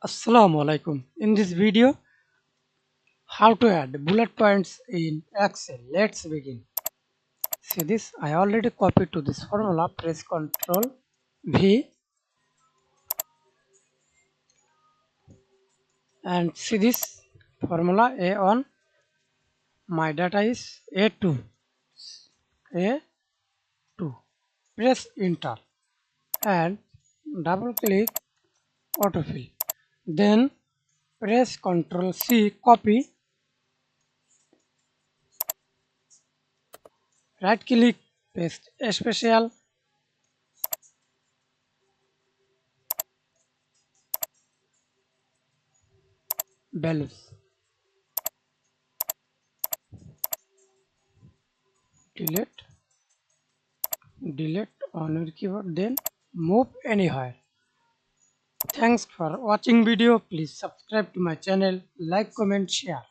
Assalamu Walaikum. In this video, how to add bullet points in Excel. Let's begin. See this, I already copied to this formula. Press Ctrl V and see this formula A1. My data is A2. A2. Press Enter and double click autofill. Then press Ctrl C, copy, right click, paste special, values, delete on your keyboard, then move anywhere. Thanks for watching video. Please subscribe to my channel, like, comment, share.